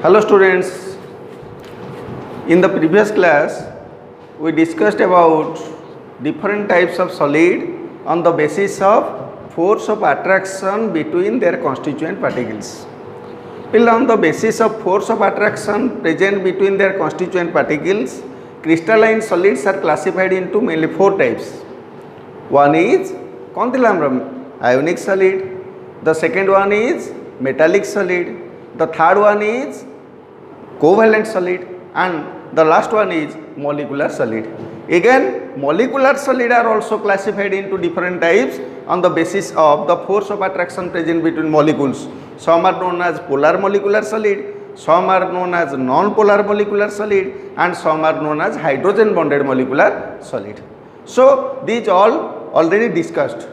Hello students, in the previous class we discussed about different types of solid on the basis of force of attraction between their constituent particles. On the basis of force of attraction present between their constituent particles, crystalline solids are classified into mainly four types. One is ionic solid, the second one is metallic solid, the third one is covalent solid, and the last one is molecular solid. Again, molecular solid are also classified into different types on the basis of the force of attraction present between molecules. Some are known as polar molecular solid, some are known as non-polar molecular solid, and some are known as hydrogen bonded molecular solid. So these all already discussed.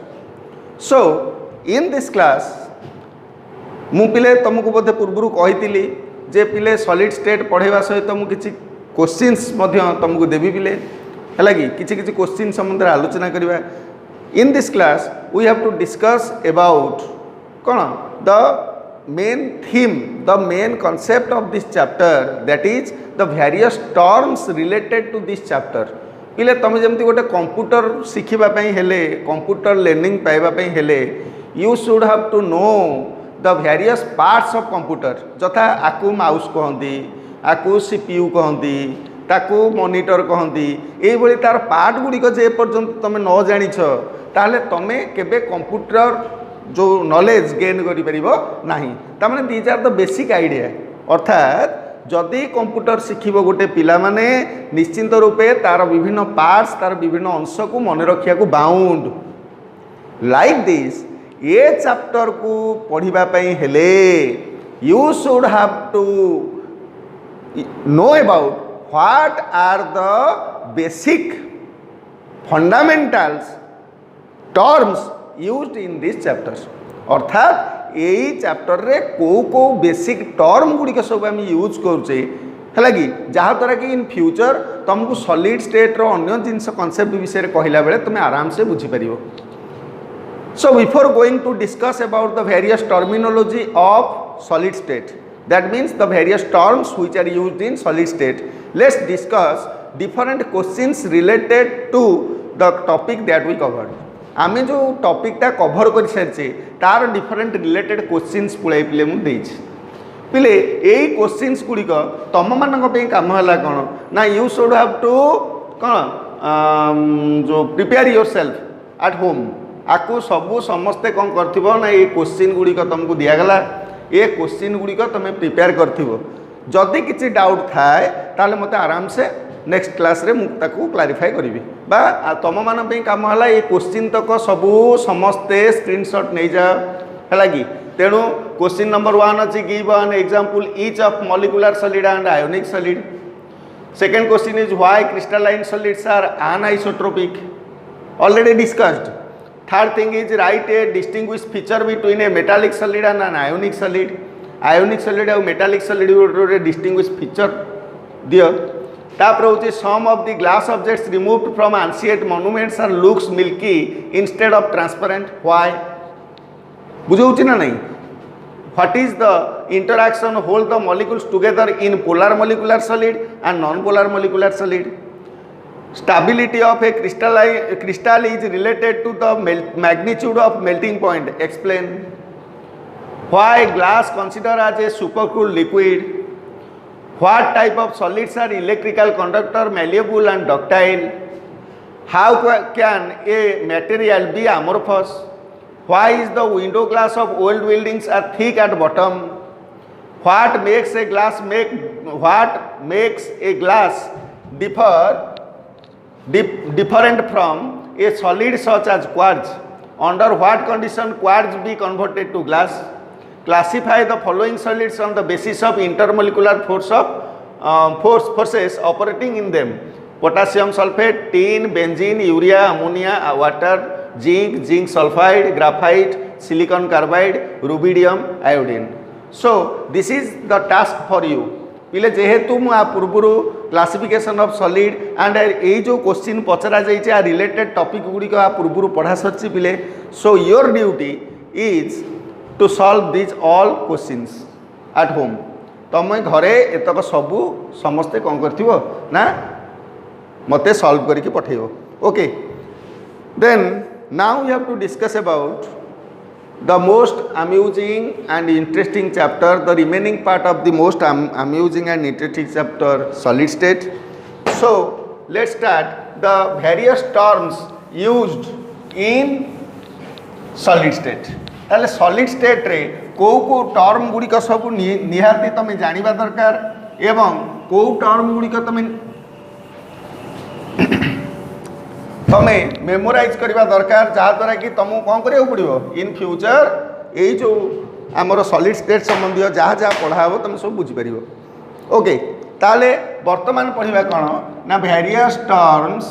So in this class मु पिले तुमको बोधे पूर्व कही जे पिले solid state पढ़ाइबा सहित मु किछि questions तुमको देवी पिले है कि किछि क्वेश्चन संबंध आलोचना करवा. In this class we have to discuss about कौन the main theme, the main concept of this chapter, that is the various terms related to this chapter. पिले तुम जमती गोटे कंप्यूटर शिखिबा पई हेले, कंप्यूटर लर्निंग पाइबा पई हेले, you should have to know the various parts of computer. जथा आकु माउस कहती, आकु सीपीयू कहती, ताकू मॉनिटर कहती, ये तार पार्ट गुड़िक जे पर्यंत तुम न जानिछ ताहले तुम केबे कंप्यूटर जो नॉलेज गेन करि परिबो नाही. तामाने these are the basic idea. अर्थात जदि कंप्यूटर शिखिबो गोटे पिला माने निश्चिंत रूपे तार विभिन्न पार्ट्स, तार विभिन्न अंश को मन रखिया को बाउंड. लाइक दिस ये चैप्टर को पढ़िबा पई हेले you should have to know about what are the basic fundamentals terms used in this chapter. अर्थात यही चैप्टर रे को बेसिक टर्म गुड़िक सब आम यूज करुचे है कि जहाँद्वारा कि इन फ्यूचर तुमको सॉलिड स्टेट रो अन्य जिनस कॉन्सेप्ट विषय कहला बेले तुम आराम से बुझी पारिबो. So before going to discuss about the various terminology of solid state, that means the various terms which are used in solid state, let's discuss different questions related to the topic that we covered. आमे जो topic टा cover कर सारी तार different related questions पुलाई पिले मु देछि. पिले एई क्वेश्चंस गुड़िक तुम मानक पे काम हला कोन ना यू शुड हैव टू कोन जो प्रिपेयर योरसेल्फ एट होम. आपको सबू समस्ते कौन कर ना ये क्वेश्चन गुड़िक तुमको दिगला, ये क्वेश्चन गुड़िक तुम प्रिपेयर करदी किसी डाउट थाए ताले मते आराम से नेक्स्ट क्लास रे मुझे क्लारिफाई करी बा तुम मान कम है ये क्वेश्चन तक सबू समस्ते स्क्रीनशॉट नहीं जाओ है कि. तेणु क्वेश्चन नंबर 1 अच्छी give an example each of molecular solid and ionic solid. Second question is why crystalline solids are anisotropic, already discussed. Third thing is write a distinguished feature between a metallic solid and an ionic solid. Ionic solid and metallic solid a distinguished feature दियो. तापर होची some of the glass objects removed from ancient monuments are looks milky instead of transparent. Why? बुझौची ना नहीं. What is the interaction hold the molecules together in polar molecular solid and non-polar molecular solid? Stability of a crystal is related to the magnitude of melting point. Explain. Why glass considered as a supercooled liquid? What type of solids are electrical conductor, malleable and ductile? How can a material be amorphous? Why is the window glass of old buildings are thick at bottom? What makes a glass different from a solid such as quartz? Under what condition quartz be converted to glass? Classify the following solids on the basis of intermolecular forces operating in them. Potassium sulfate, tin, benzene, urea, ammonia, water, zinc sulfide, graphite, silicon carbide, rubidium, iodine. So this is the task for you. पिले जेहेतु मुझे पूर्व classification of solid and ये जो question पचरा जाइए related topic गुड़िक पूर्व पढ़ा सर पिले. So your duty is to solve these all questions at home. तुम घरे एतक सबू समस्ते कौन कर ना मते सॉल्व करके पठेबो okay then now you have to discuss about the most amusing and interesting chapter, the remaining part of the most amusing and interesting chapter, solid state. So let's start the various terms used in solid state. ताले solid state रे को term Gudi का सब निहाती तमें जानिबा दरकार एवं को टर्म गुड़ी का तमें मेमोराइज करवा दरकार जहाँद्वारा कि तुमको कौन करा पड़ो इन फ्यूचर यही जो आमर सॉलिड स्टेट संबंधी जहाँ जहाँ पढ़ा हो तुम सब बुझीपर ओके ताले वर्तमान पढ़ा कौन ना various terms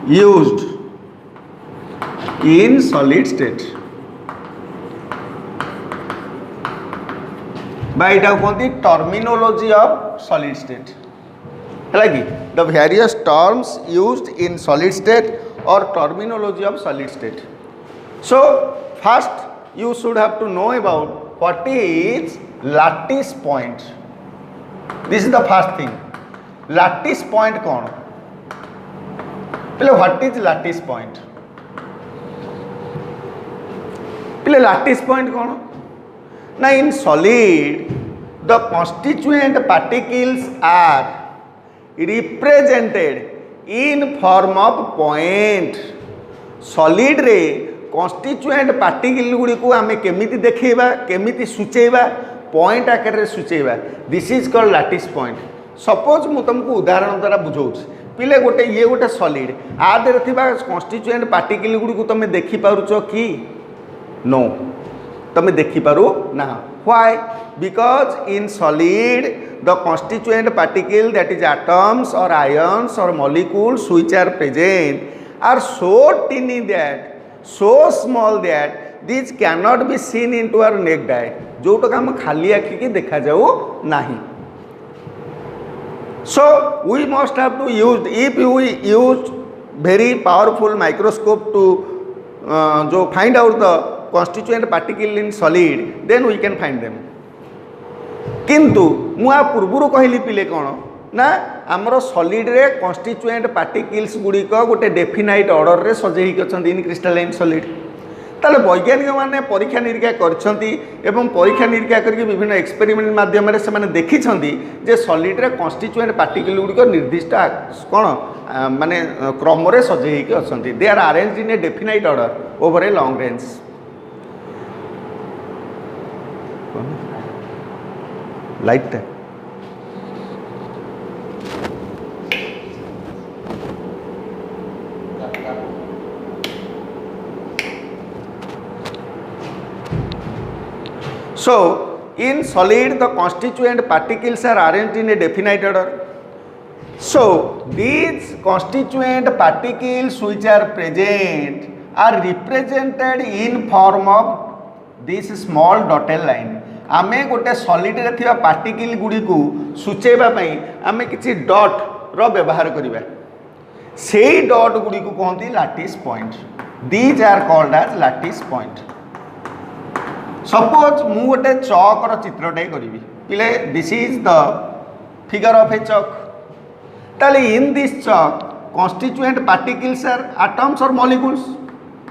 used in solid state by इटा कहते terminology of solid state the various terms used in solid state or terminology of solid state. So first you should have to know about what is lattice point. This is the first thing. Lattice point कौन? पहले what is lattice point? पहले lattice point कौन? Now in solid the constituent particles are represented in form of point. solid रे constituent particle Gudi को आमे केमिति देखेबा केमिति सूचेबा point आकार रे सूचेबा this is called lattice point. Suppose मु तुमको उदाहरण द्वारा बुझाऊँ पिले गोटे ये गोटे सॉलिड आ देर थिबा constituent particle गुड़ी को तुम देखि पारुचो कि नो तुम देखि पारु ना. why? because in solid the constituent particle that is atoms or ions or molecules which are present are so tiny that so small that these cannot be seen into our naked eye जोटा हम खाली आखि की देखा जाऊ नहीं. so we must have to use if we use very powerful microscope to जो find out the constituent particle in solid then we can find them. किंतु मुआ पूर्वर कहली पिले कौन ना आमर सॉलिड रे कॉन्स्टिट्यूएंट पार्टिकल्स गुड़िक गोटे डेफिनाइट ऑर्डर रे सजेई करछंती इन क्रिस्टलाइन सॉलिड. ताले वैज्ञानिक माने परीक्षा निरीक्षा करछंती एवं परीक्षा निरीक्षा करके विभिन्न एक्सपेरिमेंट माध्यम रे से माने देखिछंती जे सॉलिड रे कॉन्स्टिट्यूएंट पार्टिकल गुड़िक निर्दिष्ट कौन माने क्रम रे सजेई के अछंती. They are arranged in a definite order over a long range. लाइट है so in solid the constituent particles are arranged in a definite order. so these constituent particles which are present are represented in form of this small dotted line. आमे गोटे solid रे थिबा particle गुडी को सूचेबा पई आमे किछि डॉट रो व्यवहार करिबा सेही डॉट गुडी को कहंती lattice point. These are called as lattice point. Suppose मु गोटे चौक रो चित्रटे करिवि पिले this is the figure of a चौक. ताले इन दिस चौक कॉन्स्टिट्यूएंट पार्टिकल्स आर एटम्स और मॉलिक्यूल्स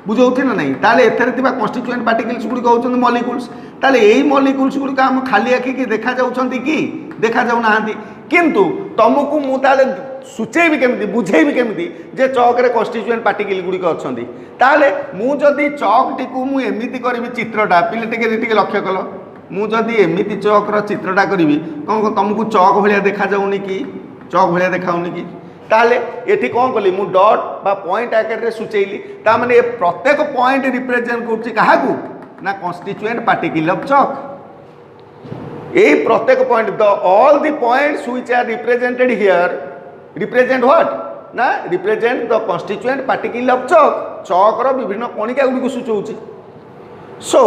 बुझौथि ना नहीं. ताले एथरे थिबा कॉन्स्टिट्यूएंट पार्टिकल्स गुडी कहउछन मॉलिक्यूल्स. ताले एही मॉलिक्यूल्स गुडी का हम खाली आखि की देखा जाउछंती कि देखा जाउ नाहंती. किंतु तुमको मु ताले सूचेबी केमिति बुझेबी केमिति जे चौक रे कॉन्स्टिट्यूएंट पार्टिकल गुडी का अछंती. ताले मु जदी चौक टी को मु एमिति करबी चित्रटा पिले टिके लक्ष्य कलो मु जदी एमिति चौक रो चित्रटा करबी कोन तुमको चौक भलिया देखा जाउनी कि चौक भलिया देखाउनी कि ताले एठी कौन कली मु डॉट बा पॉइंट आकार रे सूचेइली ता माने प्रत्येक पॉइंट रिप्रेजेंट करछि काहाकू ना कॉन्स्टिट्यूएंट पार्टिकल ऑफ चौक. ए प्रत्येक point the all the points which are represented here represent what ना represent the constituent particle of chalk. Chalk रो विभिन्न कणिका गुडी को सूचौछि. सो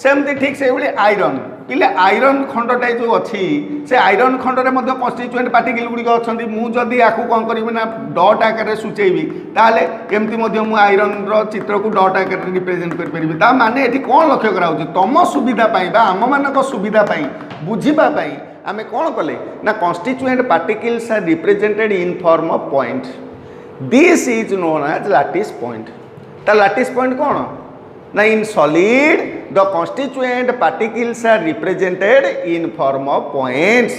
सेमती ठीक से आयरन पिले आयरन खंडटा जो अच्छी से आयरन खंडरे कन्स्टिट्यूएंट पार्टिकल गुड़िक अच्छा मुझे या कौन करी ना डट आकार सूचेबी ताले एमती मु आयरन चित्र को डट आकार रिप्रेजेंट कर माने ये कौन लक्ष्य कराऊँ तुम सुविधापी आम मान सुविधापी बुझापी आम कौन कले ना constituent particles are represented in form of point this is known as lattice point ता लैटिस पॉइंट कौन ना इन सॉलिड द constituent particles are represented in form of points.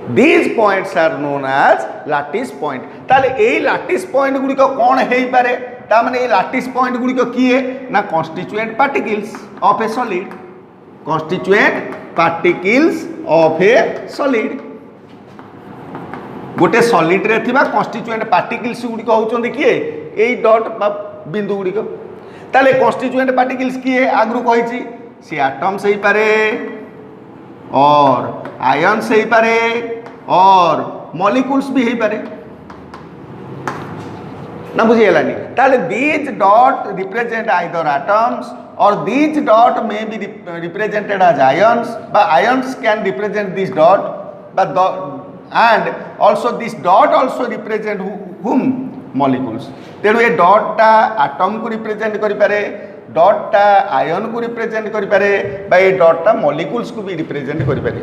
These points are known as lattice point. ताले ए lattice point Gudi को कौन है ही पारे ता माने ए lattice point गुड़ी को किए ना constituent particles of a solid. Constituent particles of a solid. गोटे सॉलिड रे थिबा constituent particles गुड़ी को होचों देखिए ए डॉट बिंदु गुड़ी को ताले कन्स्टिट्यूएंट पार्टिकल्स किए आगु कही सी एटम्स ही पारे और आयन्स ही पारे और मॉलिक्यूल्स भी ही पारे ना बुझीगलानी ताले these dot represent either atoms or these dot may be represented as ions बा ions can represent this dot बा and also this dot also represent हुम मॉलिक्यूल्स तेणु ये डॉटा एटम को रिप्रेजेंट करि पारे डॉटा आयन को रिप्रेजेंट करि पारे बा ये डॉटा मॉलिक्यूल्स को भी रिप्रेजेंट करि पारे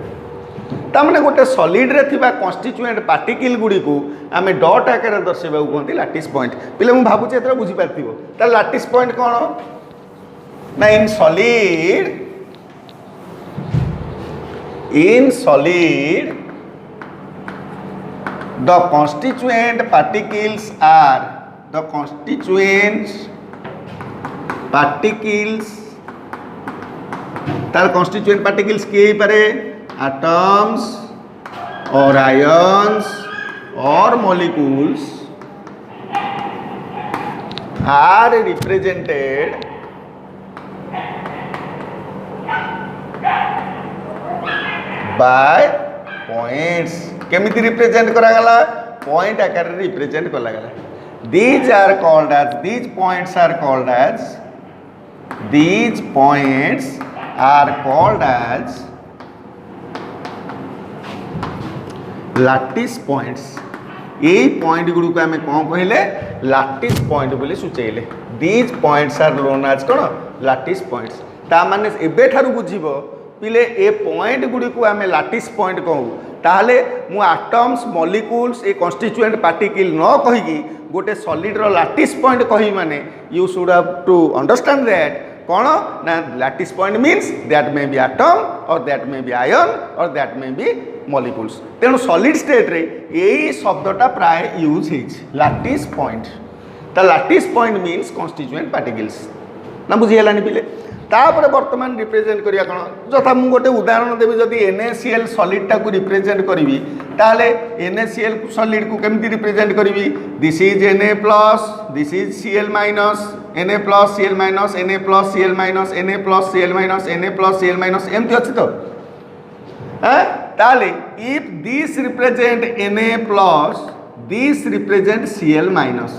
ता माने गोटे सॉलिड रे थिबा कन्स्टिट्यूएंट पार्टिकल गुडी को आमे डॉट आकार दर्शाइबा कहंती लैटिस पॉइंट पिले मु भाबु एतरा बुझी पारथिबो ता लैटिस पॉइंट कोन ना in solid the constituent particles are the constituent particles तार constituent particles किए पारे atoms और ions और molecules are represented by points केमिति रिप्रेजेंट करा गला पॉइंट आकार रिप्रेजेंट करा गला these points are called as lattice points यही पॉइंट गुड़ी को आम कौन कहले लैटिस पॉइंट बोली सूचेले these points are known as कौन लैटिस पॉइंट्स ता माने एबे ठारू बुझिबो पिले ए पॉइंट गुड़ी को आम लैटिस पॉइंट कहू ताहले मु एटम्स मॉलिक्यूल्स ए कन्स्टिट्यूएंट पार्टिकल न कहीकि गोटे सॉलिड रो लैटिस पॉइंट कही माने you should have to understand that कौन ना lattice point means that may be atom or that may be ion or that may be molecules तेणु सॉलिड स्टेट रे यही शब्दटा प्राय यूज होइछ लैटिस पॉइंट ता lattice point means constituent particles ना बुझीगलानी पिले तापर वर्तमान रिप्रेजेंट करिया कौन जथा मु गोटे उदाहरण देवी जदि NaCl सॉलिडटा को रिप्रेजेंट करी ताले NaCl सॉलिड को केमती रिप्रेजेंट करी this is Na+, this is Cl-, Na+, Cl-, Na+, Cl-, Na+, Cl-, Na+, Cl- एमती अछि तो ताले if this represent Na+, this represent Cl-,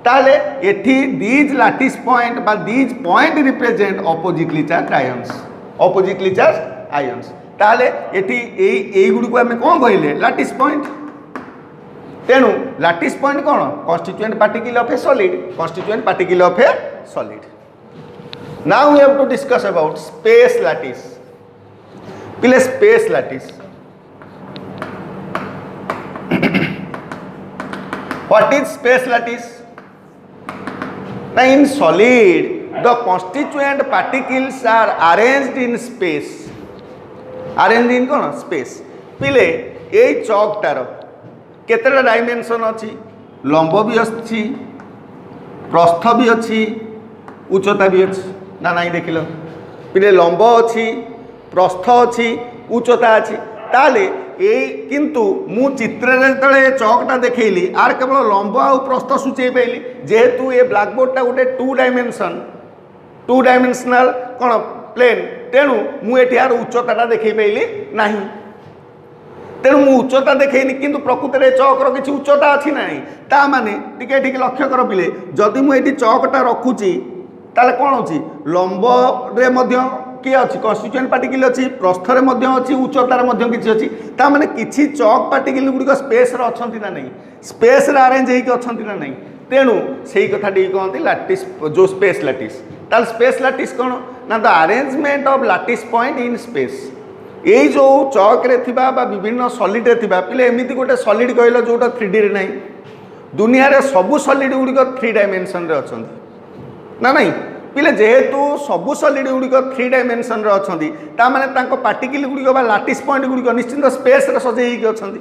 ताले एठी दीज लैटिस पॉइंट बा these point represent oppositely charge ions ताले एठी एई गुडी को हमें कोन कहले लैटिस पॉइंट तेणु लैटिस पॉइंट कोन constituent particle of a solid now we have to discuss about space lattice पिले space lattice what is space lattice Now in solid, the constituent particles are arranged in space. Arranged in कौन space. पिले ये चौकटार केतेटा dimension अच्छी लंब भी अच्छी प्रस्थ भी अच्छी उच्चता भी अच्छी ना नहीं देखिल पिले लंब अच्छी प्रस्थ अच्छी उच्चता अच्छी ताले ए किंतु मु चित्र रे चौकटा देखैली आर केवल लंब आ प्रस्थ सूचे पाइली जेहेतु ए ब्लैक बोर्ड टा गोटे टू डायमेंशनल कौन प्लेन तेणु मु एठी आर उच्चता देखै पाइली नाही तेणु मु उच्चता देखैनी किंतु प्रकृति रे चौकर किछि उच्चता अछि नाही ता माने टिके ठीक लक्ष्य कर पिले जदि मु एठी चौकटा रखुची ताले कोन होची लंब रे मध्य किए अच्छी कन्स्टिट्यूएंट पार्टिकल अच्छी प्रस्थर अच्छी उच्चतार किसी अच्छी ताने किसी चक पार्टिकल गुड़िक स्पेस अच्छा ना नहीं स्पेस आरेंज होती ना नहीं तेणु से कथा कहते लाटिस जो स्पेस लाटिस ताल स्पेस लाटिस कौन ना the arrangement of lattice point in space यही जो चक्रे थिबा बा विभिन्न सॉलिड रे थिबा पिले एमिति गोटे सॉलिड कहलो जोटा 3D रे नहीं दुनिया रे सबु सॉलिड गुड़िक 3 डायमेंशन रे अछंती ना नहीं पिले जेहेतु सबु सॉलिड गुड़िक 3 डायमेंशन रे अछंती ता माने तांको पार्टिकल गुड़िक बा लाटिस पॉइंट गुड़िक निश्चित स्पेस रे सजै कि अछंती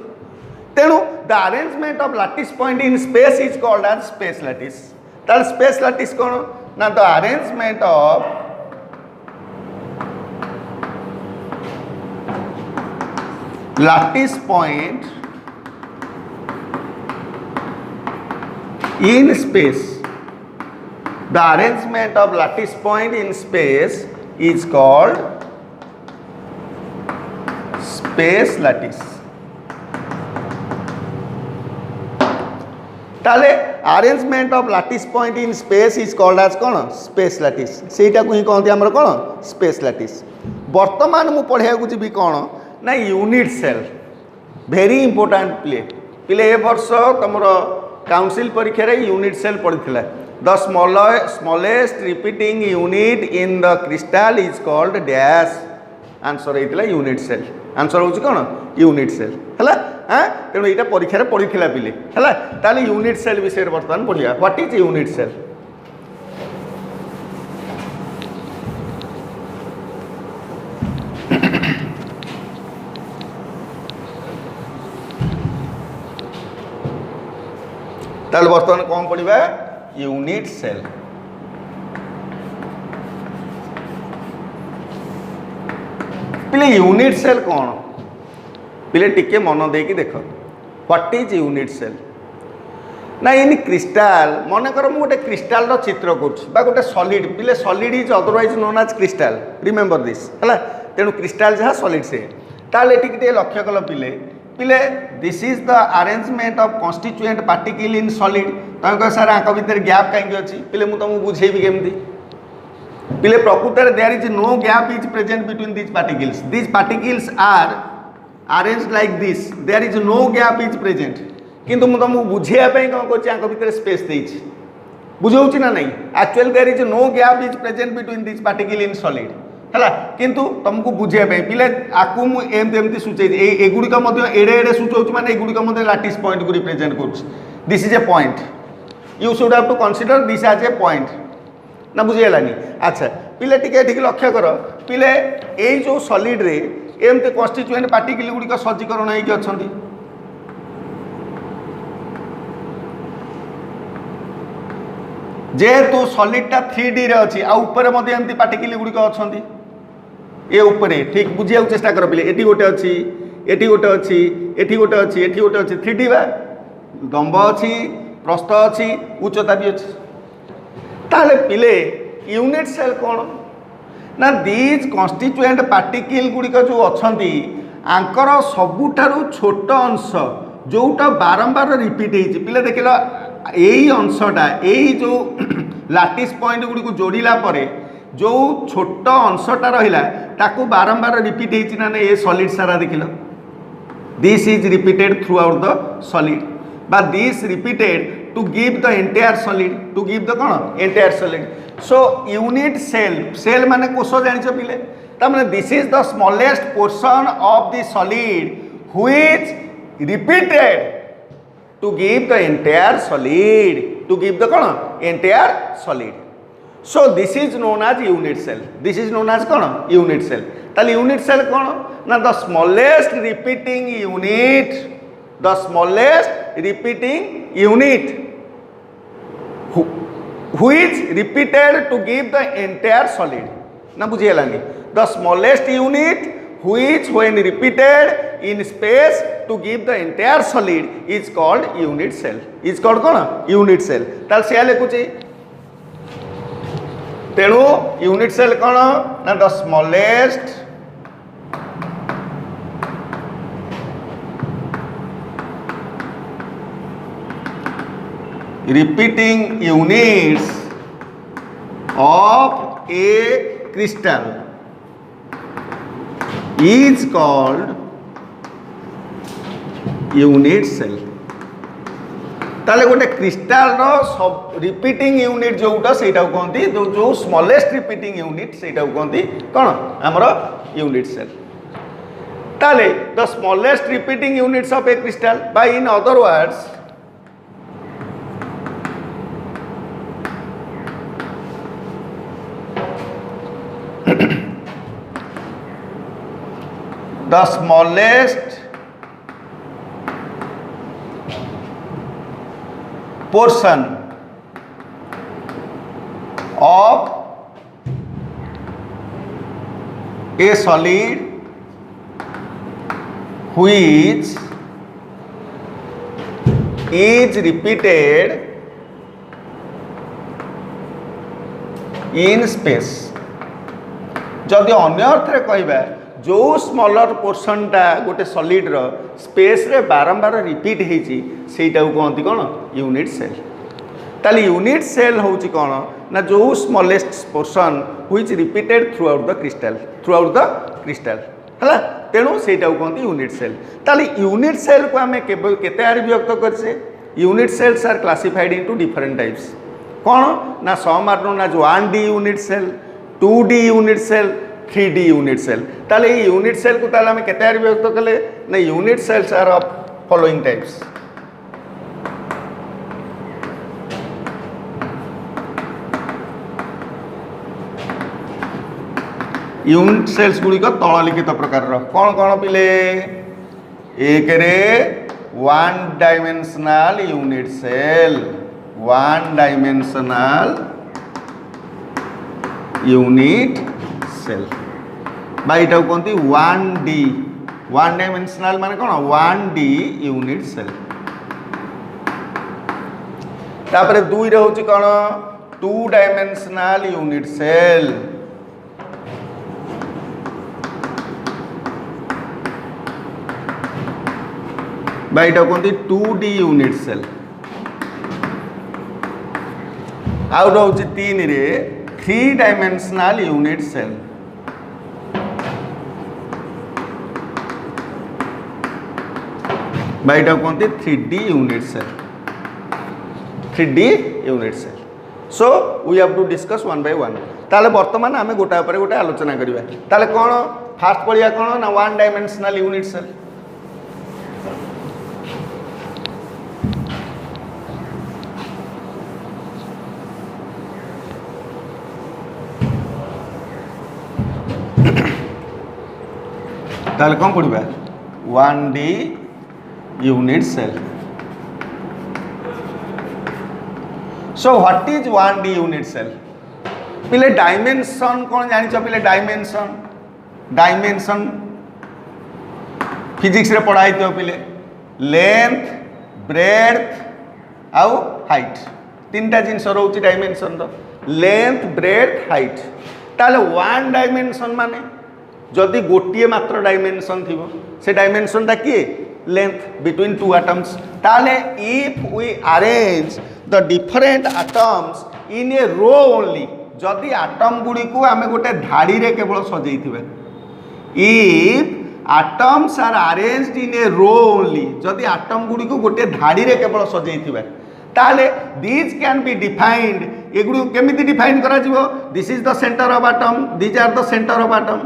तेणु the arrangement of lattice point in space is called as space lattice ताल स्पेस लाटिस कोन ना the arrangement of lattice point in space. The arrangement of lattice point in space is called space lattice. ताले arrangement of lattice point in space is called as कौन space lattice सेटा को ही कहते आमर कौन space lattice वर्तमान मु पढ़िया को जी कौन ना यूनिट सेल भेरी इंपोर्टाट प्ले पिले ए वर्ष तुम काउंसिल परीक्षा रे यूनिट सेल पड़ी the smallest repeating unit in the crystal is called dash answer होता यूनिट सेल आंसर हूँ कौन यूनिट सेल है हाँ तेणु यहाँ परीक्षा रे पड़ी पिले है ताले यूनिट सेल विषय बर्तमान पढ़िया व्हाट इज यूनिट सेल ताले बर्तमान कौन पढ़ा यूनिट सेल पिले यूनिट सेल कौन पिले टिके मन देकी देख व्हाट इज यूनिट सेल ना इन क्रिस्टाल मन कर मु गोटे क्रिस्टाल रो चित्र कर गोटे सॉलिड पिले solid is otherwise known as crystal remember this है तेणु क्रिस्टाल जहाँ सॉलिड से ताले टिके लक्ष्य कल पिले पिले this is the arrangement of constituent particle in solid तुम कह सर आंक भितर गैप कहीं अच्छी पिले मुझे तुमको बुझेबी केमती पिले प्रकृत there is no gap is present between these particles are arranged like this there is no gap is present किंतु मुझे तुमको बुझेवाई कौन कर आंक भितर स्पेस देछि बुझाऊँ ना नहीं actually there is no gap is present between these particle in solid है किंतु तुमको बुझाई पिले आपको मुझे सूचे एगुड़िक एड़े एड़े सूचाऊँ मैंने एगुड़िक लाटिस पॉइंट को रिप्रेजेंट कर this is a point you should have to consider this as a point ना बुझीगलानी अच्छा पिले टिके लक्ष्य कर पिले यही जो सॉलिड रे एमती कन्स्टिट्यूएंट पार्टिकल गुड़िक सज्जीकरण होगी अच्छा जेहेतु सॉलिडटा 3D रे अच्छी आउपर एमती पार्टिकल गुड़िक अच्छा ये उपरे ठीक बुझा चेष्टा कर पिले एटी गोटे अच्छी एटी गोटे अच्छी एटी गोटे अच्छी एटी गोटे अच्छी 3D बा दम्ब अच्छी प्रस्थ अच्छी उच्चता भी अच्छी ताले पिले यूनिट सेल कौन ना दीज कन्स्टिट्यूएंट पार्टिकल गुड़िक जो अच्छी आंकर सबुठारु छोट अंश जोटा बारंबार रिपीट हो पिले देख यही अंशटा यही जो लाटिस पॉइंट गुड़ी को जोड़िला परे जो छोट अंशटा रहा ताकू बारंबार रिपीट होना ना ये सॉलिड सारा देख this is repeated throughout the solid बा this repeated to give the entire solid to give the कौन entire solid so unit cell cell माने कोष जान पिले तमें this is the smallest portion of the solid which repeated to give the entire solid to give the कौन entire solid so this is known as unit cell this is known as कौन unit cell ताले unit cell कौन ना the smallest repeating unit the smallest repeating unit which repeated to give the entire solid ना बुझीगलानी the smallest unit which when repeated in space to give the entire solid is called unit cell is called कौन unit cell ताल से लिखुची तेणु unit cell कौन ना the smallest repeating units of a crystal is called unit cell. ताले गोटे crystal रो सब repeating unit जोटा सेटा कहती जो स्मॉलेस्ट रिपीटिंग यूनिट सेटा कहती कौन हमरो यूनिट सेल. ताले the smallest repeating units of a crystal by in other words the smallest portion of a solid which is repeated in space. जदि अन्य अर्थ रे कहबा जो स्मॉलर पोर्शनटा गोटे सॉलिड रो स्पेस रे बारंबार रिपीट होती सेटा कहती कौन यूनिट सेल. ताली यूनिट सेल होची कौन ना जो smallest portion which repeated throughout the crystal है तेणु सेटा कहती यूनिट सेल. ताली यूनिट सेल को आम केते आरे व्यक्त करछे unit cells are classified into different types. कौन ना some are known as 1D unit cell 2D unit cell 3D unit cell. ताले ये यूनिट सेल को ताले हमें केते विभक्त कले ना unit cells are of following types. Unit cells गुड़िक तललिखित प्रकार कौन कौन पिले एक रे one dimensional unit cell one dimensional unit cell बाईटा कहते 1D वन डायमेंशनल माने कौन 1D यूनिट सेल. तापर दुई रे होची कौन 2 डायमेंशनल यूनिट सेल बाईटा कहते 2D यूनिट सेल. आउ रोची 3 रे 3 डायमेंशनल यूनिट सेल बाईटा कहते 3D unit cell 3D unit cell. So we have to discuss one by one. ताले वर्तमान आमे गोटा पर गोटा आलोचना करिबा. ताले कोन फास्ट पड़िया कोन ना वन डायमेंशनल यूनिट सेल. ताले कौन पढ़ा 1D unit cell. So what is 1D unit cell पिले डायमेंशन कौन जानिछ पिले डायमेंशन फिजिक्स रे पढ़ाई तो पिले लेंथ ब्रेड्थ आउ हाइट तीनटा जिनस रोची डायमेंशन रो लेंथ ब्रेड्थ हाइट. ताले वन डायमेंशन माने जदि गोटे मात्र डायमेंशन थी से डायमेंशन टा किए लेंथ बिटवीन टू एटम्स. ताले if we arrange the different atoms in a row only जदि एटम गुड़ी को आम गोटे धाड़ी रे केवल सजई थिबे if atoms are arranged in a row only जदि एटम गुड़ी को गोटे धाड़ी रे केवल सजई थिबे ताले दीज कैन बी डिफाइंड एगुड़ी केमिति डिफाइन करा जिवो this is the centre of atom these are the centre of atom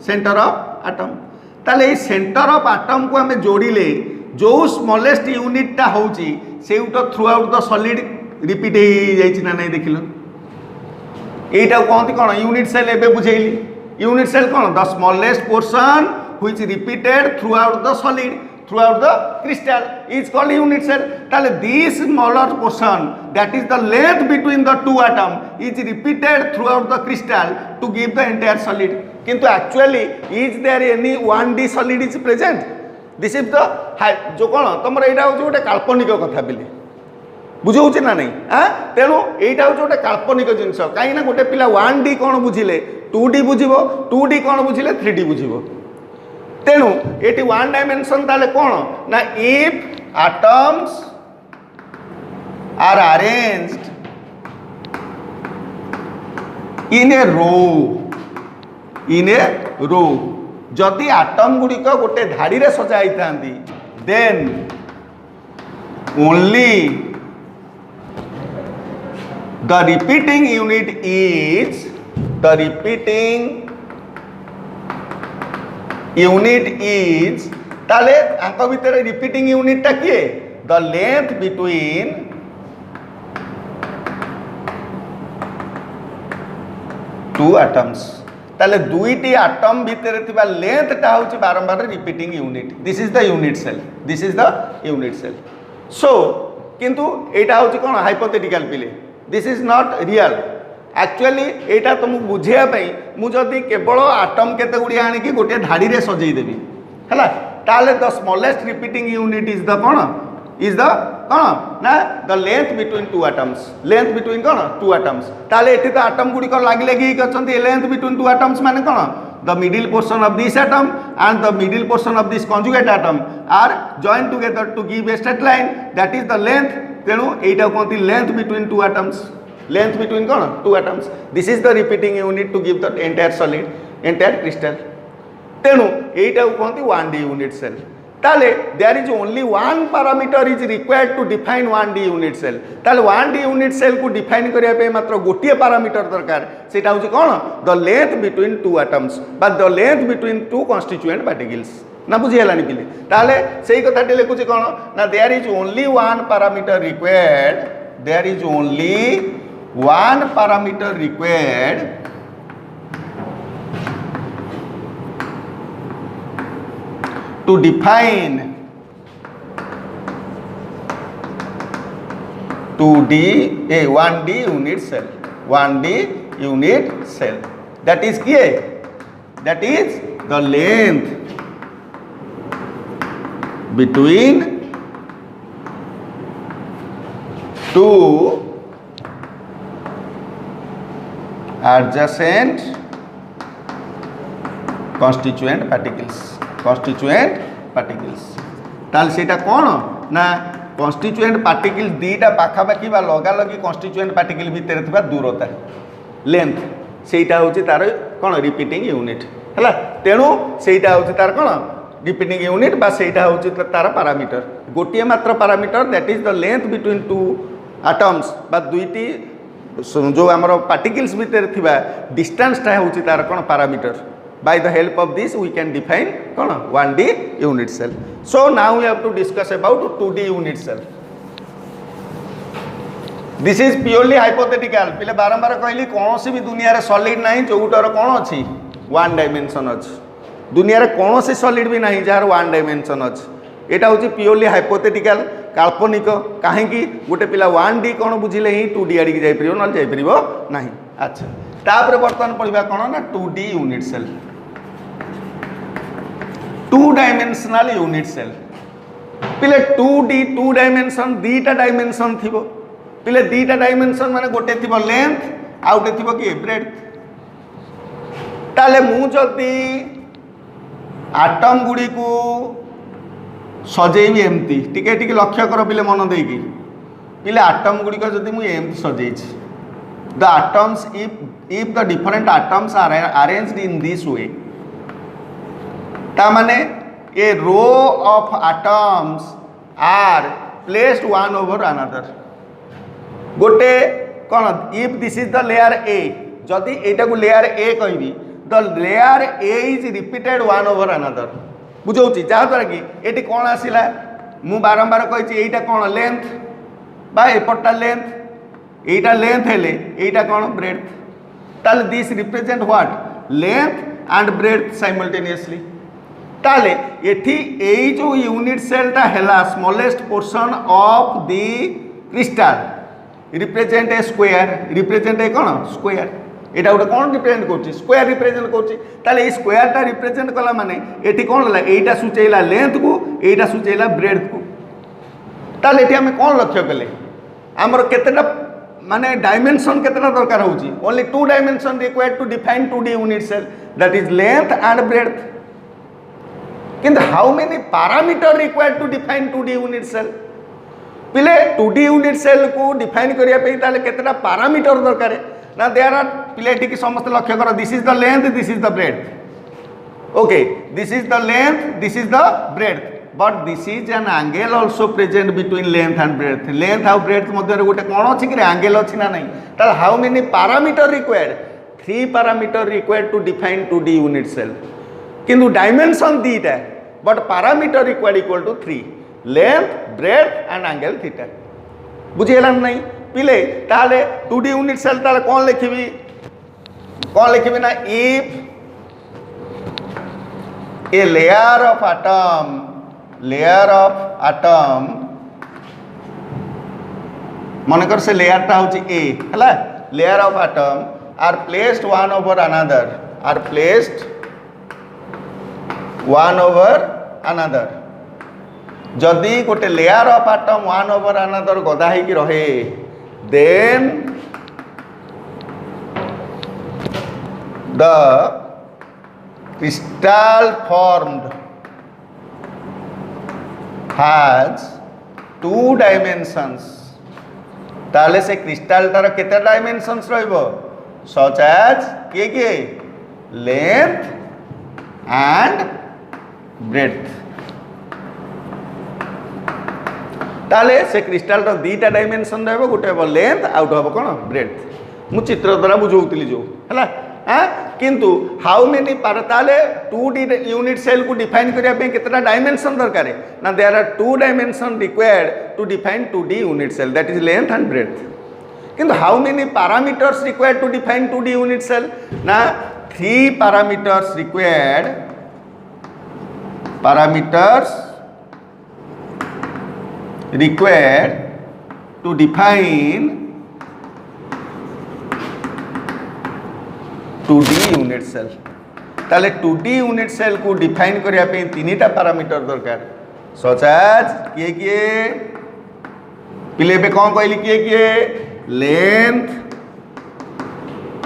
centre of atom. ताले ये सेंटर ऑफ एटम को आम जोड़िले जो स्मॉलेस्ट यूनिटा होची Ceuta through out the solid repeat हो जाइछि ना नहीं देखिलो एटा कहती कौन यूनिट सेल एबे बुझेइली. यूनिट सेल कौन the smallest portion which repeated throughout the solid throughout the crystal is called unit cell. ताले this smaller portion that is the length between the two atom is repeated throughout the crystal to give the entire solid. किंतु actually is there any 1D solid is present? This is the जो कौन तुम यहाँ हूँ गोटे काल्पनिक कथा बोली बुझे ना नहीं तेणु यहाँ हूँ गोटे काल्पनिक जिनस कहीं गोटे पिला 1D कौन बुझिले 2D बुझिबो 2D कौन बुझिले 3D बुझिबो. तेणु ये वन डायमेंशन ताले कौन ना if atoms are arranged in a row जदि आटम गुड़िक गोटे धाड़ी रे सजा था then only the repeating unit is ताले आंक भितर रिपीटिंग यूनिट टा किए the length between two atoms ताले दुईटी एटम भितर थिबा लेंथ टा होची बारंबार repeating unit this is the unit cell so किंतु एटा होची कोन हाइपोथेटिकल पिले this is not real actually एटा तुमको बुझेया मुझे केवल आटम केते गुड़ी आनिकी गोटे धाड़ी रे सजई देबी हैला ताले the smallest repeating unit is the ना the length between two atoms ताले एठी तो आटम गुड़ी लागी लागी करछंती लेंथ बिटवीन टू एटम्स माने कोन the middle portion of this atom and the middle portion of this conjugate atom are join together to give a straight line that is the length तेणु यहीटा कहते length between two atoms two atoms this is the repeating unit to give the entire solid entire crystal तेणु यहीटा कहते 1D unit cell ताले there is only one parameter is required to define 1D unit cell ताले 1D unit cell को define करिया पे मात्र गोटे पैरामीटर दरकार सेटा होची कोन the length between two atoms बा the length between two constituent particles ना बुझीगलानी पिले ताले सेही कथाटी लिखुची कोन ना there is only one parameter required to define 1D unit cell that is the length between two adjacent constituent particles ताल सेटा कौन ना कॉन्स्टिट्यूएंट पार्टिकल दीटा पाखापाखी बा लगा लगी कॉन्स्टिट्यूएंट पार्टिकल भितर थिबा दूरता लेंथ सेटा होची तार कौन रिपीटिंग यूनिट हैला तेणु सेटा होची तार कौन रिपीटिंग यूनिट बा सेटा होची तार पैरामीटर गोटिए मात्र parameter that is the length between two atoms बा दुईटी जो हमर पार्टिकल्स भितर थिबा डिस्टेंस टा होची तार कौन parameter. By the help of this we can define 1D unit cell. So now we have to discuss about 2D unit cell. This is purely hypothetical. पिले बारंबार कहली कौन सी भी दुनिया रे सॉलिड नहीं जोटार कौन अच्छी वन डायमेंशन अच्छी दुनिया रे कौन सी सॉलिड भी नहीं जार वन डायमेंशन अच्छी एटा होची प्योरली हाइपोथेटिकल काल्पनिक कहीं गोटे पिला 1D कौन बुझिले ही 2D आड़ी जाई परिबो न जाई परिबो नहीं. अच्छा तापर वर्तमान पढ़िबा कौन ना 2D unit cell. 2 dimensional unit cell पिले 2D 2 डायमेंशन दीटा डायमेंशन थिबो पिले दीटा डायमेंशन माने गोटे थिबो लेंथ आ गोटे थिबो कि ब्रेड्थ ताले मु जदी एटम गुडी को सजेबी एमती टिके टिके लक्ष्य कर पिले मन देकी पिले एटम गुडी को जदी मु एमती सजेछि the atoms if the different atoms are arranged in this way तामाने a row of atoms are placed one over another गोटे कौन if this is the layer A जदि एटा को लेयर ए कहबी the layer A is repeated one over another बुझौची जहाँ द्वारा कि एटी कौन आसिला मु बारंबार कही एटा कौन लेंथ बा एपटा लेंथ एटा लेंथ हेले एटा कौन ब्रेड्थ ताले this represent what length and breadth simultaneously ताले एठी एई जो यूनिट सेलटा हैला smallest portion of the crystal represent a square represent a कौन स्क्वायर एटा गोटे कौन रिप्रेजेंट करछि स्क्वायर रिप्रेजेंट करछि ताले ए स्क्वायरटा रिप्रेजेंट कला माने एठी कौन होला एटा सूचैला लेंथ को एटा सूचैला ब्रेड्थ को ताले एठी हमें कौन लक्ष्य कले हमर केतेटा माने डायमेंशन केतेटा दरकार होछि only 2 dimension required to define 2D unit cell that is length and breadth किंतु how many parameter required to define 2D unit cell पिले 2D यूनिट सेल को डिफाइन करिया पे ताले केतेटा पैरामीटर दरकार ना देयर आर पिले ठीक समस्त लक्ष्य कर this is the length this is the breadth Okay, this is the length, this is the breadth, but this is an angle also present between length and breadth. Length and breadth मध्य गोटे कौन अच्छी कि angle अच्छी ना नहीं. ताल how many parameter required? 3 parameter required to define 2D unit cell. किंतु dimension दीटा but parameter required equal to 3. Length, breadth and angle theta. बुझेला नहीं पिले ताले 2D unit cell ताले कौन लिखिबी ना if a layer of atom मनकर से लेयर टा होची A हला layer of atom are placed one over another जदि गोटे layer of atom one over another गदा है कि रहे then the crystal formed has 2 dimensions. ताले से क्रिस्टाल तार केते डायमेंशंस रहइबो such as के length and breadth. ताले से क्रिस्टाल रो दीटा डायमेंशन रहइबो गोटे हो लेंथ आउट हो कोन ब्रेड्थ मु चित्र द्वारा बुझौतिली जो हला किंतु हाउ मेनी ताले 2D यूनिट सेल को डिफाइन करिया पे कितना डायमेंशन दरकार है ना there are 2 dimension required to define 2D unit cell that is length and breadth किंतु how many parameters required to define 2D unit cell ना 3 parameters required to define 2D unit cell ताले 2D unit cell को define करिया पे तीनटा parameter दरकार such as किए पिले पे कौन कहली किए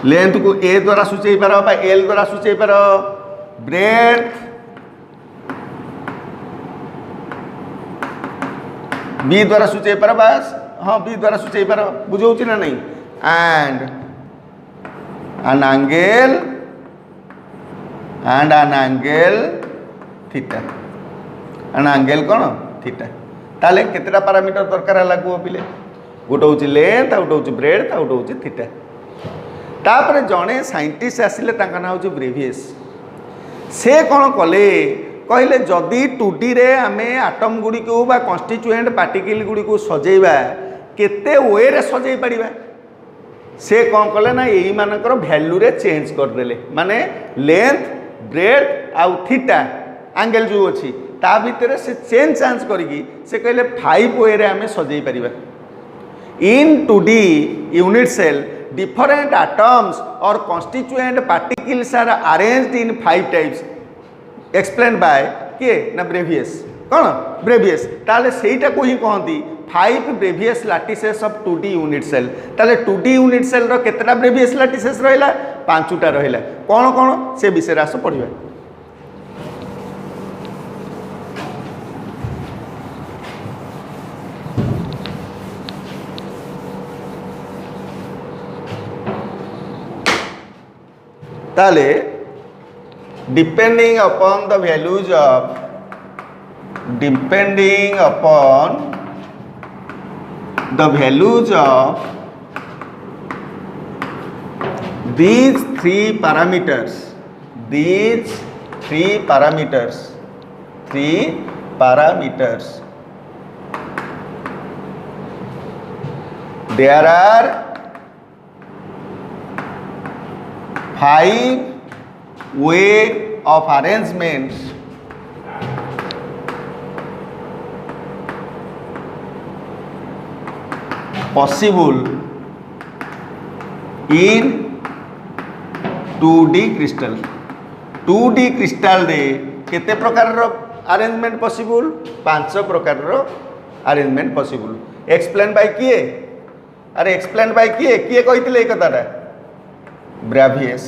लेंथ को A द्वारा सूचई पार बा L द्वारा सूचई पार ब्रेड्थ B द्वारा सूचई पार बस हाँ B द्वारा सूचई पार बुझौची ना नहीं and an angle theta an angle कौन theta ताले कितना पैरामीटर दरकार है लागू पिले गोटे होची लेंथ आउट होची ब्रेड्थ आउट होची थीटा तापर जणे साइंटिस्ट आसिले तांका ना होची ब्रेवियस से कौन कले कहले जदि 2D रे आमे एटम गुडी को बा कन्स्टिट्यूएंट पार्टिकल गुडी को सजेइबा केते वे रे सजेइ पड़िबा से कौन कले ना यही मानकर वैल्यू रे चेंज कर देले माने लेंथ ब्रेड्थ आउ थीटा एंगल जो अछि ता भीतर से चेंज करिकी से कहले 5 वे रे आमे सजेइ परिबा in 2D unit cell different atoms or constituent particles are arranged in 5 types explained by के ना ब्रेवियस कौन ब्रेवियस ताले सेटा को ही कहती 5 Bravais lattices of 2D unit cell ताले 2D यूनिट सेल रो केतना ब्रेवियस लैटिसेस रहला 5टा रहला कौन कौन से विषय रास पढ़िबा ताले depending upon the values of these three parameters there are 5 way of arrangement possible in 2D crystal 2D crystal रे केते प्रकार रो अरेंजमेंट पॉसिबल 5 प्रकार रो अरेंजमेंट पॉसिबल एक्सप्लेन बाय किए अरे एक्सप्लेन बाय किए कहितले ए कथाटा ब्रेवियस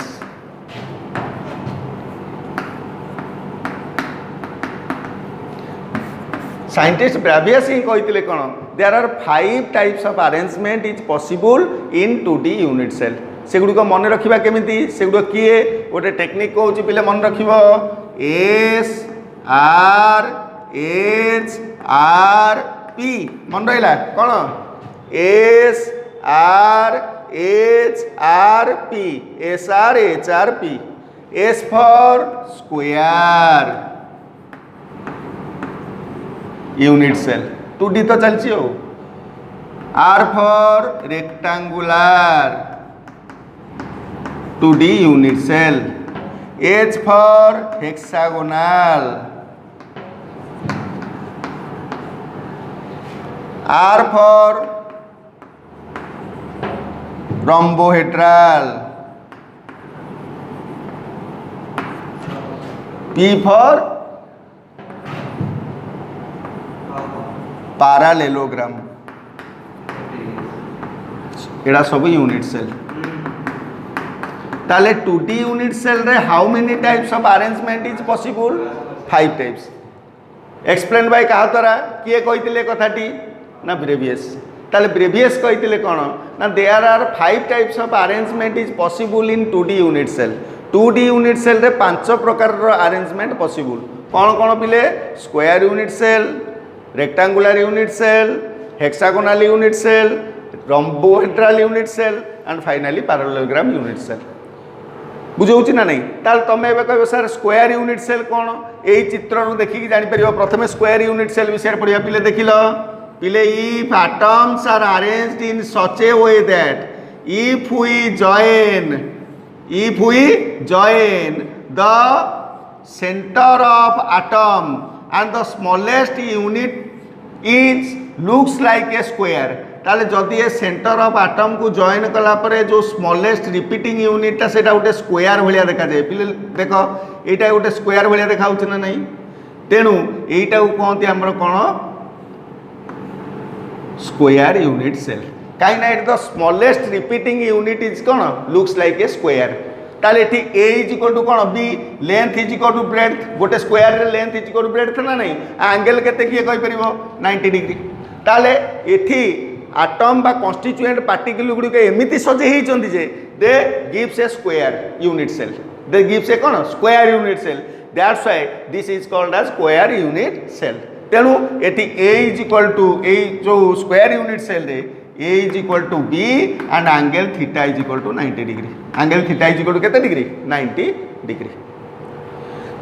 साइंटिस्ट ब्रेवियस ही कहितले कोन there are 5 types of arrangement is possible in 2D unit cell से गुडी को मन रखिबा केमिति से गुडी किए गोटे टेक्निक कहउची पिले मन रखिबो SRHRP मन रहा कौन SRHRP S for square unit cell 2D तो चलती हो R for rectangular 2D unit cell H for hexagonal R for rhombohedral P for parallelogram एड़ा सब यूनिट सेल ताले 2D यूनिट सेल रे how many types of arrangement is possible 5 types explain by कहा तरा किए कहितिले कथाटी ना ब्रेवियस ताले Bravais कहितिले कोन ना there are 5 types of arrangement is possible in 2D unit cell 2D unit cell रे 5 प्रकार रो अरेंजमेंट पॉसिबल कोन कोन पिले square unit cell rectangular unit cell hexagonal unit cell rhombohedral unit cell and finally parallelogram unit cell बुझाऊँ ना नहीं ताल तुम ए कह सर स्क्वायर यूनिट सेल कौन यही चित्र देखिकी जापर प्रथम स्क्वायर यूनिट सेल विषय पढ़ा पिले देख लो पिले if atoms are arranged in such a way that if we join the center of atom and the smallest unit is looks like a square ताले जदि ये सेंटर ऑफ एटम को जॉइन कला परे जो स्मॉलेस्ट रिपीटिंग यूनिटा सेटा गोटे square भलिया देखा जाए पिले देख एटा गोटे स्क्वायर भलिया देखा होछ ना नहीं तेणु एटा को कहते हमर कोन स्क्वायर यूनिट सेल काई ना it the smallest repeating unit is कोन लुक्स लाइक ए स्क्वायर ताले एठी a इज इक्वल टू कोन b length is equal to breadth गोटे स्क्वायर रे length is equal to breadth ना नहीं एंगल केते किए कहि परिबो 90 डिग्री ताले एठी आटम बा कॉन्स्टिट्यूएंट पार्टिकल गुडी के एमिति सजे होइचंती जे they gives a square unit cell they gives a कोन square unit cell that's why this is called as square unit cell तेनु एटी a is equal to a जो स्क्वायर यूनिट सेल रे a is equal to b and angle theta is equal to 90 degree angle theta is equal to केते degree 90 degree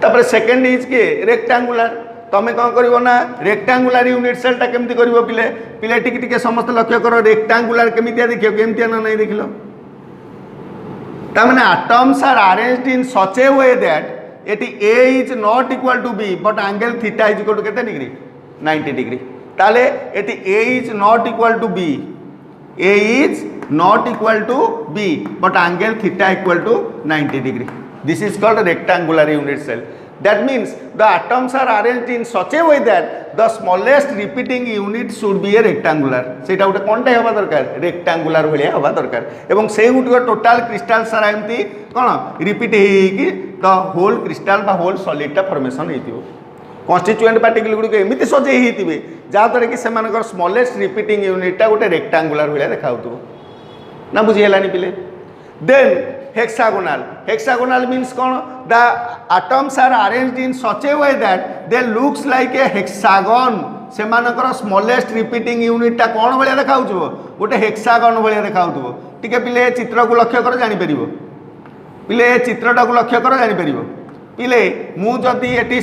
तापर second is के rectangular तमें कौन कर रेक्टेंगुलर यूनिट सेलटा केमती कर पिले पिले टिके समस्त लक्ष्य कर रेक्टेंगुलर केमितिया देखियो केमितिया ना नहीं देखिलो तामाने atoms are arranged in such a way that एटी a is not equal to b but angle theta is equal to केते डिग्री 90 डिग्री ताले एटी a is not equal to b a is not equal to b but angle theta equal to 90 degree this is called rectangular unit cell That means the atoms are arranged in such a way that the smallest repeating unit should be a rectangular. सेटा उठे कौन type हवा दरकार rectangular भलिया हवा दरकार एवं से उठे टोटल क्रिस्टल सारा एमती कौन रिपीट होगी the whole crystal बा whole solid टा फॉर्मेशन हेतियो constituent particle गुडी के एमिति सजे हेतिबे जा द्वारा कि सेमानकर smallest repeating unit टा गोटे rectangular भलिया देखाउतो ना बुझी हेलानी पिले then hexagonal means कौन the atoms are arranged in such a way that they looks like a hexagon सेमानकर स्मॉलेस्ट रिपीटिंग यूनिट टा कौन भलिया देखाउछो गोटे हेक्सागन भलिया देखाउथबो टिके पिले चित्र को लक्ष्य कर जानि परिबो पिले चित्रटा को लक्ष्य कर जानि परिबो पिले मु जदि एटी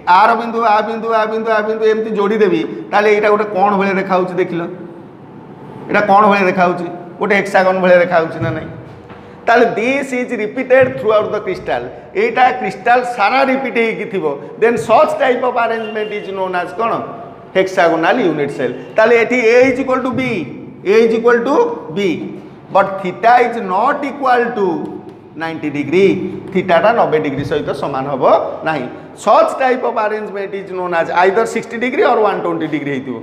आर बिंदु आ बिंदु आ बिंदु आ बिंदु एमती जोड़ी देबी ताले एटा गोटे कौन भलिया देखाउछ देखिलो एटा कौन भलिया देखाउछ गोटे हेक्सागन भलिया देखाउछ ना नहीं ताले this is repeated throughout the crystal एटा क्रिस्टल सारा रिपीट हेकी थिबो then such type of arrangement is known as कोन हेक्सागोनल यूनिट सेल ताले एठी a is equal to b but theta is not equal to 90 degree थीटाटा 90 degree सहित समान हबो नाही such type of arrangement is known as either 60 degree or 120 degree हेतिबो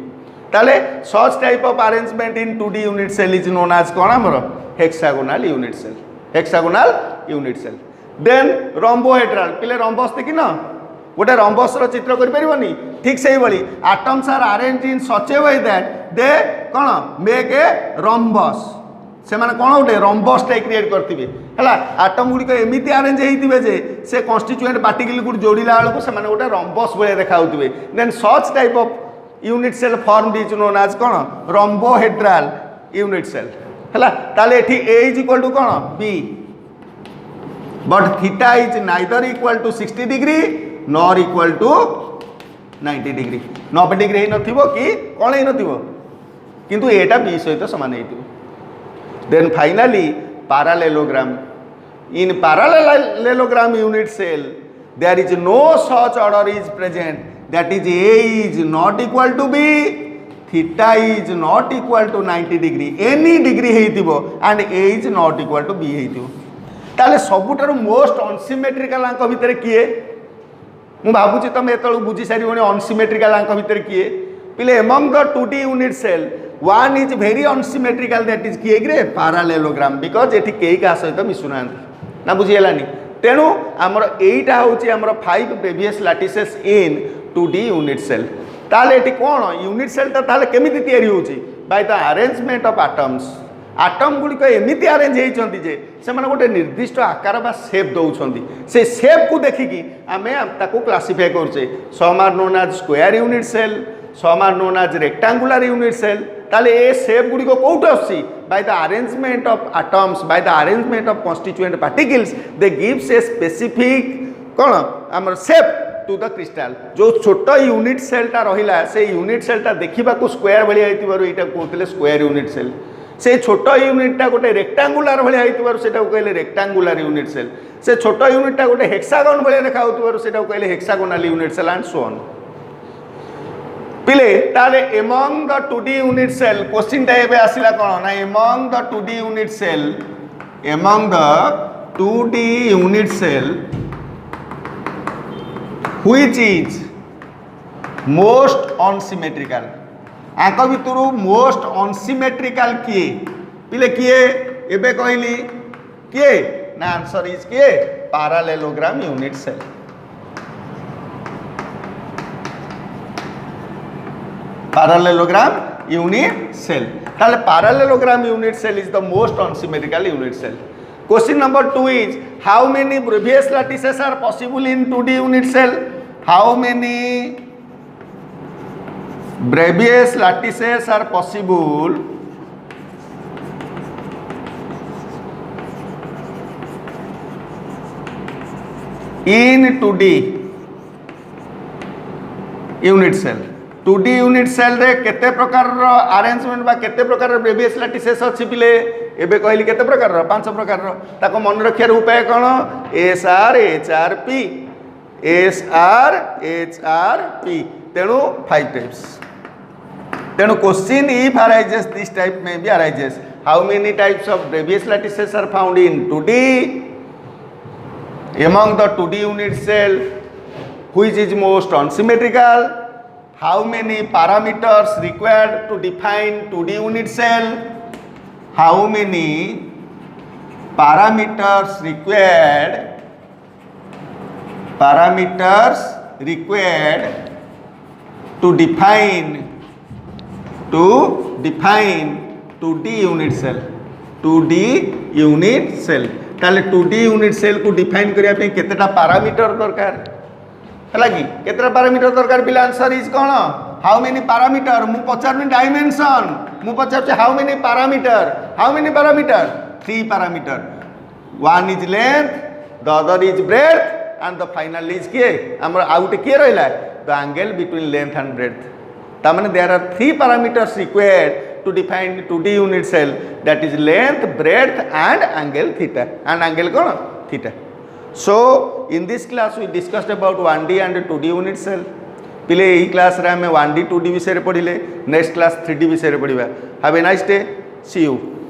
ताले such type of arrangement in 2D unit cell is known as कोन हमर hexagonal unit cell hexagonal unit cell then rhombohedral पिले rhombus देखि न गोटे rhombus रो चित्र करि परिबनी ठीक सही बली atoms are arranged in such a way that they कोन मेक ए रॉम्बस से माने कौन गोटे रंबस टाइप क्रिएट करते है आटम गुड़िक एमती आरेंज होते जे से कन्स्टिट्यूएंट पार्टिकल को जोड़ला बेलू से गोटे रंबस भाया देखा then such type of unit cell form is known as कौन रंबोहेड्राल यूनिट सेल है ताले एठी A इज इक्वल टू कौन B but theta is neither equal to 60 degree nor equal to 90 degree 90 degree ही नथिबो कि कौन ही नथिबो किंतु एटा B सहित समान हेतिबो then finally parallelogram in parallelogram unit cell there is no such order is present that is A is not equal to B theta is not equal to 90 degree any degree हेतिबो and A is not equal to B हेतिबो ताले सबुठार most unsymmetrical अंक भितर किए मु भाबुची तुम एतळु बुझी सारी unsymmetrical अंक भितर किए पिले among the 2D unit cell one is very unsymmetrical that is किए ग्रे parallelogram because एठी केई का सहित मिसुना ना बुझी हलानी तेणु आमर एटा होची आमर 5 previous lattices in 2D unit cell ताले एठी कोन यूनिट सेल ताले केमिति तयारी होची by the arrangement of atoms आटम गुड़िक एमती आरेंज होती जे से गोटे निर्दिष्ट आकार बा सेप दौरान से सेप को देखिकी आम क्लासीफाई करुचे some are known as square unit cell some are known as rectangular unit cell ताले ए सेप गुड़िक कौटू आसी by the arrangement of atoms by the arrangement of constituent particles they gives a specific कौन आम सेप to the crystal जो छोट unit सेलटा रहा से यूनिट सेलटा देखा स्क्वायर भाया यहाँ कहते स्क्वायर यूनिट सेल से छोट यूनिटा गोटे रेक्टांगुलर भाया कहले रेक्टांगुलर यूनिट सेल से छोट यूनिटा गोटे हेक्सागन भाया देखा कहले hexagonal unit cell and so on पिले ताले among the 2D unit cell question टा एबे आसिला कोन ना among the 2D unit cell among the 2D unit cell which is most unsymmetrical आंक भितर मोस्ट अनसिमेट्रिकल किए पिले किए एबे कहली किए ना आंसर इज किए parallelogram unit cell parallelogram unit cell ताले parallelogram unit cell is the most unsymmetrical unit cell question number 2 is how many previous lattices are possible in 2D unit cell how many previous lattices are possible in 2D unit cell 2D unit cell रे केते प्रकार रो arrangement बा केते प्रकार रो previous lattices अछि पिले एबे कहली केते प्रकार रो 5 प्रकार रो ताको मन रखियार उपाय कोन SR HRP तेणु 5 टाइप्स तेणु question if arises this type में भी arises how many types of Bravais lattices are found in 2D among the 2D unit cell which is most unsymmetrical how many parameters required to define 2D unit cell how many parameters required to define 2D unit cell 2D unit cell ताले 2D unit cell को define करिया पे केतेटा parameter दरकार हला कि केतेटा parameter दरकार पिला answer is कोन हाउ मेनी पैरामीटर मु पचारनी डायमेंशन मु पचार how many parameter 3 parameter one is length the other is breadth and the final is के हमर आउट के रहला the angle between length and breadth ता माने there are 3 parameters required to define 2D unit cell that is length, breadth and angle theta and angle कौन theta. So in this class we discussed about 1D and 2D unit cell. पिले यही class रे हमें 1D 2D विषय पढ़िले next class 3D विषय पढ़िबा. Have a nice day. See you.